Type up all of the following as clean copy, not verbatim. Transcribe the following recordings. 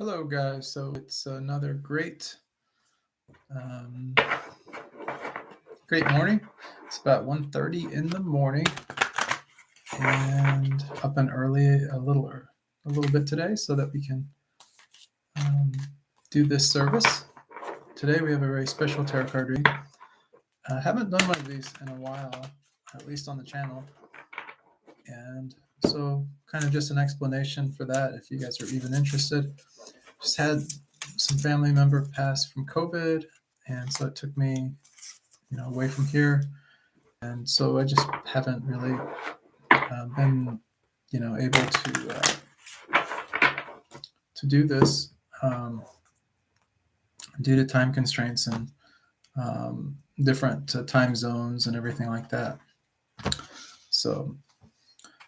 Hello, guys. So it's another um, great morning. It's about 1:30 in the morning, and up and early a little bit today, so that we can um, do this service. Today we have a very special tarot card reading. I haven't done one of these in a while, at least on the channel, and so kind of just an explanation for that. If you guys are even interested, just had some family member pass from COVID, and so it took me away from here, and so I just haven't really been able to do this due to time constraints and different time zones and everything like that. So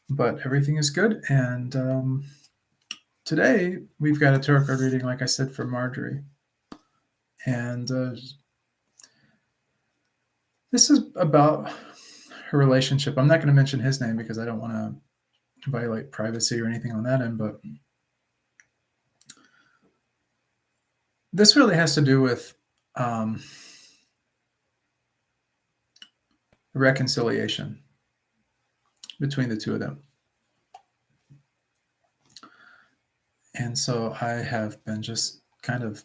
but everything is good, and today we've got a tarot card reading, like I said, for Marjorie, and this is about her relationship. I'm not going to mention his name because I don't want to violate privacy or anything on that end, but this really has to do with reconciliation between the two of them. And so I have been just kind of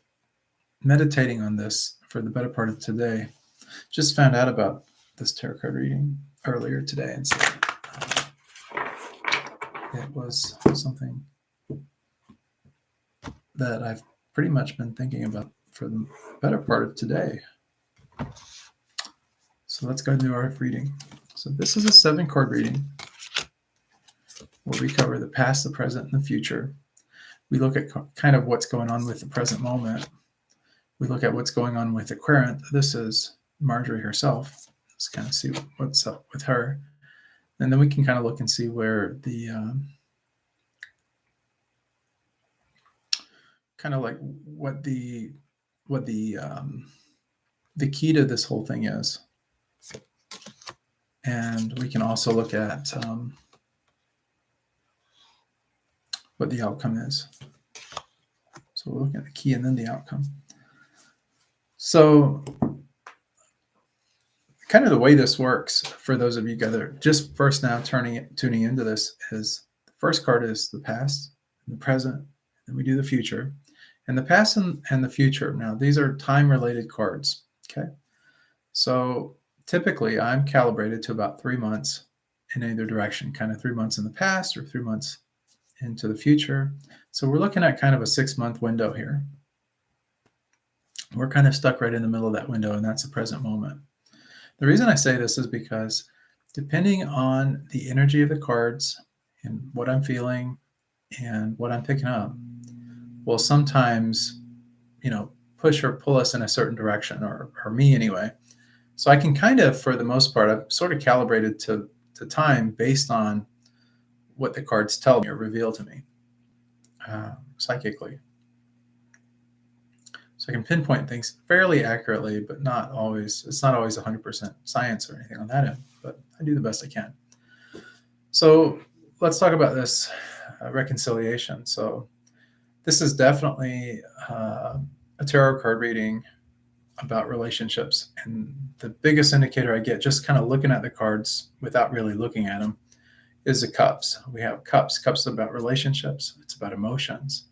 meditating on this for the better part of today. Just found out about this tarot card reading earlier today, and so it was something that I've pretty much been thinking about for the better part of today. So let's go do our reading. So this is a 7-card reading where we cover the past, the present, and the future. We look at kind of what's going on with the present moment. We look at what's going on with the querent. This is Marjorie herself. Let's kind of see what's up with her. And then we can kind of look and see where the kind of like what the key to this whole thing is. And we can also look at what the outcome is. So we're looking at the key and then the outcome. So kind of the way this works for those of you guys that are just first now tuning into this is the first card is the past and the present, and we do the future. And the past and the future, now these are time-related cards, okay? So typically I'm calibrated to about 3 months in either direction, kind of 3 months in the past or 3 months into the future. So we're looking at kind of a 6-month window here. We're kind of stuck right in the middle of that window, and that's the present moment. The reason I say this is because depending on the energy of the cards and what I'm feeling and what I'm picking up, will sometimes, push or pull us in a certain direction, or me anyway. So I can kind of, for the most part, I've sort of calibrated to time based on what the cards tell me or reveal to me psychically. So I can pinpoint things fairly accurately, but not always. It's not always 100% science or anything on that end, but I do the best I can. So let's talk about this reconciliation. So this is definitely a tarot card reading about relationships. And the biggest indicator I get just kind of looking at the cards without really looking at them is the cups. We have cups. Cups about relationships. It's about emotions.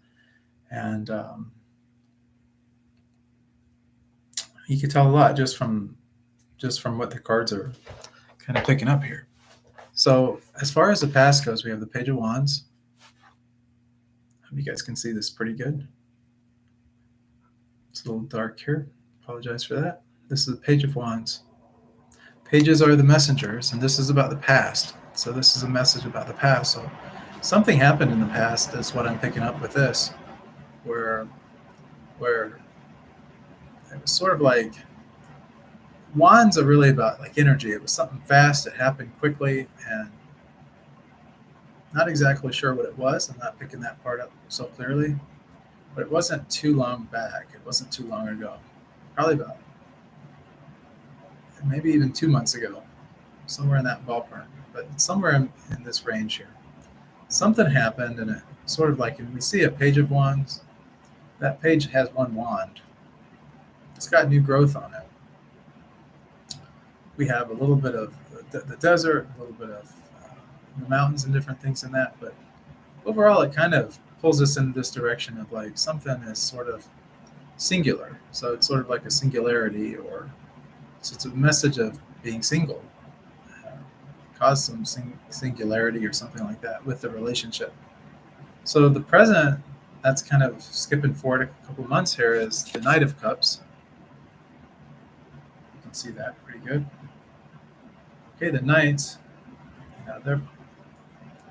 And you can tell a lot just from what the cards are kind of picking up here. So as far as the past goes, we have the Page of Wands. I hope you guys can see this pretty good. It's a little dark here. Apologize for that. This is the Page of Wands. Pages are the messengers, and this is about the past. So this is a message about the past. So something happened in the past is what I'm picking up with this, where it was sort of like, wands are really about like energy. It was something fast. It happened quickly, and not exactly sure what it was. I'm not picking that part up so clearly, but it wasn't too long back. It wasn't too long ago. Probably about maybe even 2 months ago, somewhere in that ballpark, but somewhere in this range here. Something happened, and it sort of like, we see a Page of Wands, That page has one wand. It's got new growth on it. We have a little bit of the desert, a little bit of the mountains and different things in that, but overall it kind of pulls us in this direction of like something is sort of singular. So it's sort of like a singularity, or so it's a message of being single, uh, cause some singularity or something like that with the relationship. So the present, that's kind of skipping forward a couple months here, is the Knight of Cups. You can see that pretty good. Okay, the Knights, they're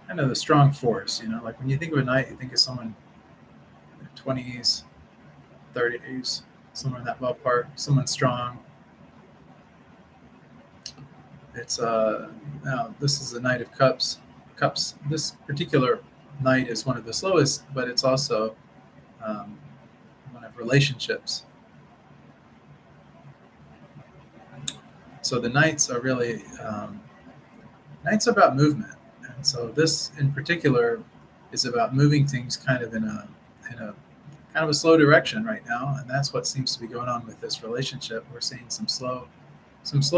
kind of the strong force. Like when you think of a knight, you think of someone in their 20s, 30s, somewhere in that ballpark, someone strong. It's now this is the Knight of Cups. This particular knight is one of the slowest, but it's also um, one of relationships. So the knights are really knights are about movement, and so this in particular is about moving things kind of in a kind of a slow direction right now, and that's what seems to be going on with this relationship. We're seeing some slow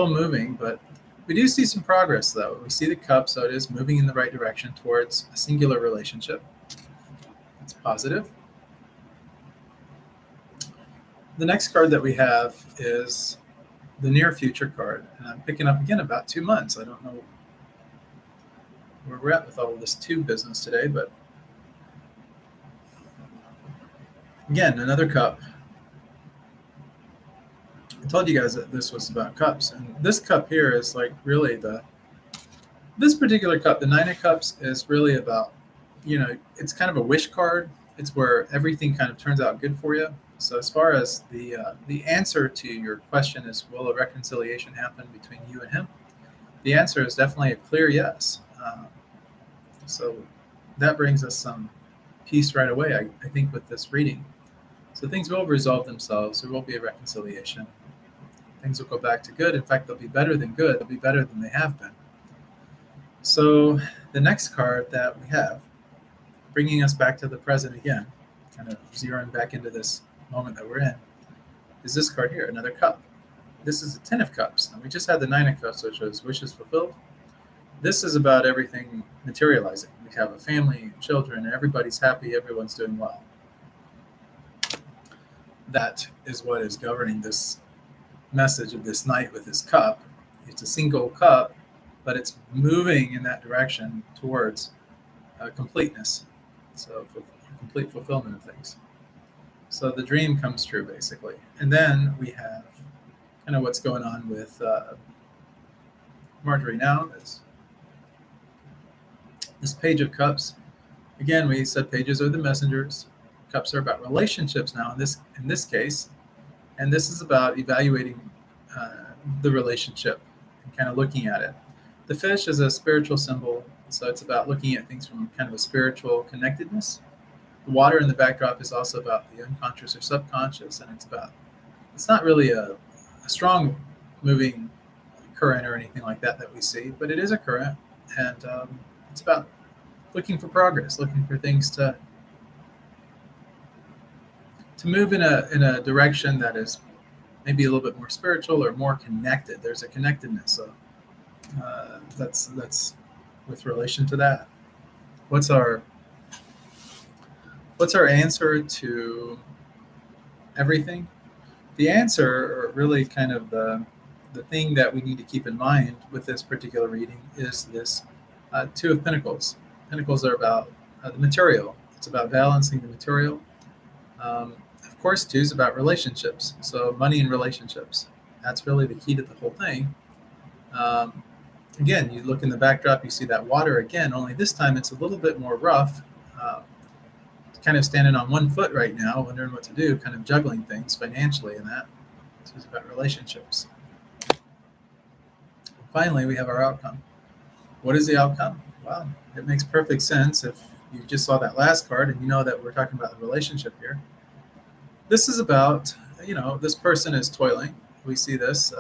moving, but we do see some progress though. We see the cup, so it is moving in the right direction towards a singular relationship. It's positive. The next card that we have is the near future card, and I'm picking up again about 2 months. I don't know where we're at with all of this tube business today, but again, another cup. I told you guys that this was about cups, and this cup here is like really this particular cup, the Nine of Cups, is really about, it's kind of a wish card. It's where everything kind of turns out good for you. So as far as the answer to your question is, will a reconciliation happen between you and him? The answer is definitely a clear yes. So that brings us some peace right away, I think, with this reading. So things will resolve themselves. There will be a reconciliation. Things will go back to good. In fact, they'll be better than good. They'll be better than they have been. So the next card that we have, bringing us back to the present again, kind of zeroing back into this moment that we're in, is this card here, another cup. This is the Ten of Cups. And we just had the Nine of Cups, which was wishes fulfilled. This is about everything materializing. We have a family, children, everybody's happy, everyone's doing well. That is what is governing this message of this knight with this cup. It's a single cup, but it's moving in that direction towards completeness. So complete fulfillment of things. So the dream comes true, basically. And then we have kind of what's going on with Marjorie now. This Page of Cups. Again, we said pages are the messengers. Cups are about relationships now in this case. And this is about evaluating the relationship and kind of looking at it. The fish is a spiritual symbol, so it's about looking at things from kind of a spiritual connectedness. The water in the backdrop is also about the unconscious or subconscious, and it's not really a strong moving current or anything like that we see, but it is a current, and it's about looking for progress, looking for things to move in a direction that is maybe a little bit more spiritual or more connected. There's a connectedness, so that's with relation to that. What's our answer to everything? The answer, or really kind of the thing that we need to keep in mind with this particular reading, is this Two of Pentacles. Pentacles are about the material. It's about balancing the material. Of course, two is about relationships. So money and relationships. That's really the key to the whole thing. Again, you look in the backdrop, you see that water again, only this time it's a little bit more rough. Kind of standing on one foot right now, wondering what to do, kind of juggling things financially and that. This is about relationships. Finally, we have our outcome. What is the outcome? Well, it makes perfect sense if you just saw that last card and you know that we're talking about the relationship here. This is about, this person is toiling. We see this,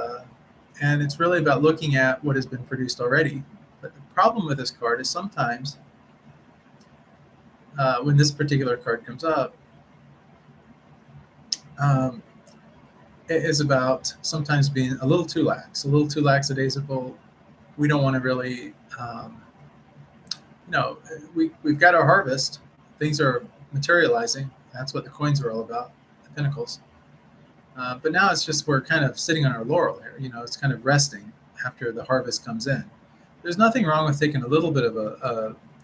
and it's really about looking at what has been produced already. But the problem with this card is sometimes when this particular card comes up, um, it is about sometimes being a little too lackadaisical. We don't want to really, we've got our harvest. Things are materializing. That's what the coins are all about, the pinnacles. But now it's just we're kind of sitting on our laurel here. It's kind of resting after the harvest comes in. There's nothing wrong with taking a little bit of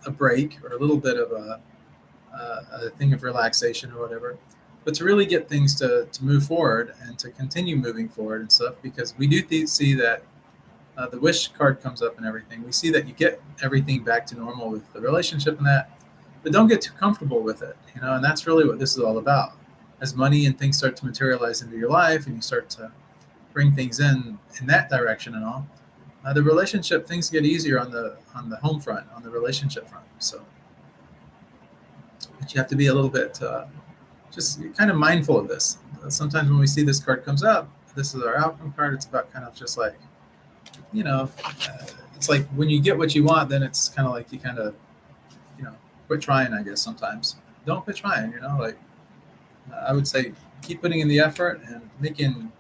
a break or a little bit of a thing of relaxation or whatever. But to really get things to move forward and to continue moving forward and stuff, because we do see that the wish card comes up and everything. We see that you get everything back to normal with the relationship and that, but don't get too comfortable with it, and that's really what this is all about. As money and things start to materialize into your life and you start to bring things in that direction and all, the relationship things get easier on the home front, on the relationship front. So, but you have to be a little bit just kind of mindful of this. Sometimes when we see this card comes up, this is our outcome card. It's about kind of just like, it's like when you get what you want, then it's kind of like you kind of, quit trying, I guess. Sometimes don't quit trying, like I would say keep putting in the effort and making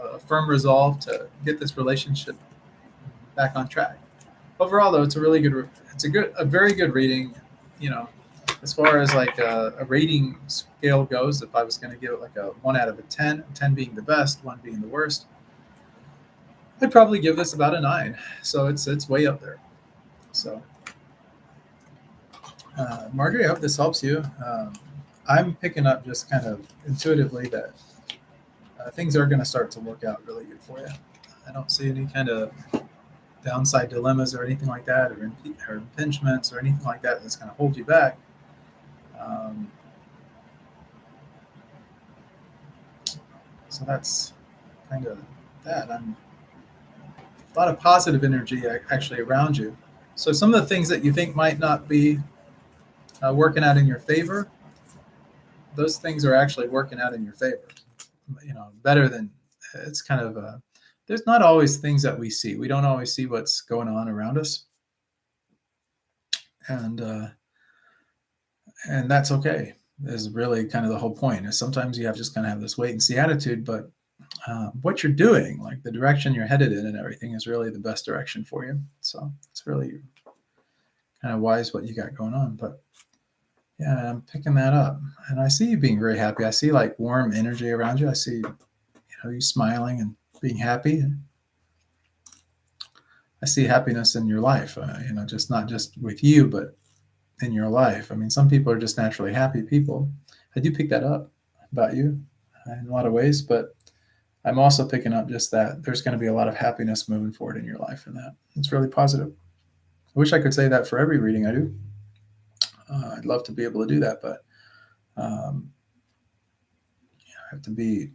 a firm resolve to get this relationship back on track. Overall, though, it's a very good reading. As far as like a rating scale goes, if I was going to give it like a 1 out of a 10, 10 being the best, 1 being the worst, I'd probably give this about a 9. So it's way up there. So, Marjorie, I hope this helps you. I'm picking up just kind of intuitively that things are going to start to work out really good for you. I don't see any kind of downside dilemmas or anything like that, or impingements or anything like that that's going to hold you back. So that's kind of that. I'm a lot of positive energy actually around you. So some of the things that you think might not be working out in your favor, those things are actually working out in your favor. Better than it's kind of. There's not always things that we see. We don't always see what's going on around us, and that's okay. Is really kind of the whole point. Is sometimes you have just kind of have this wait and see attitude, but what you're doing, like the direction you're headed in and everything, is really the best direction for you. So it's really kind of wise what you got going on. But yeah, I'm picking that up, and I see you being very happy. I see like warm energy around you. I see, you smiling and being happy. I see happiness in your life. Just not just with you, but in your life. I mean, some people are just naturally happy people. I do pick that up about you in a lot of ways, but I'm also picking up just that there's going to be a lot of happiness moving forward in your life, and that it's really positive. I wish I could say that for every reading I do. I'd love to be able to do that, but I have to be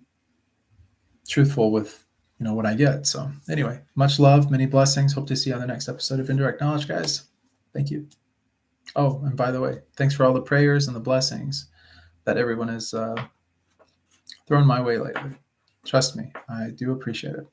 truthful with what I get. So anyway, much love, many blessings. Hope to see you on the next episode of Indirect Knowledge, guys. Thank you. Oh, and by the way, thanks for all the prayers and the blessings that everyone has thrown my way lately. Trust me, I do appreciate it.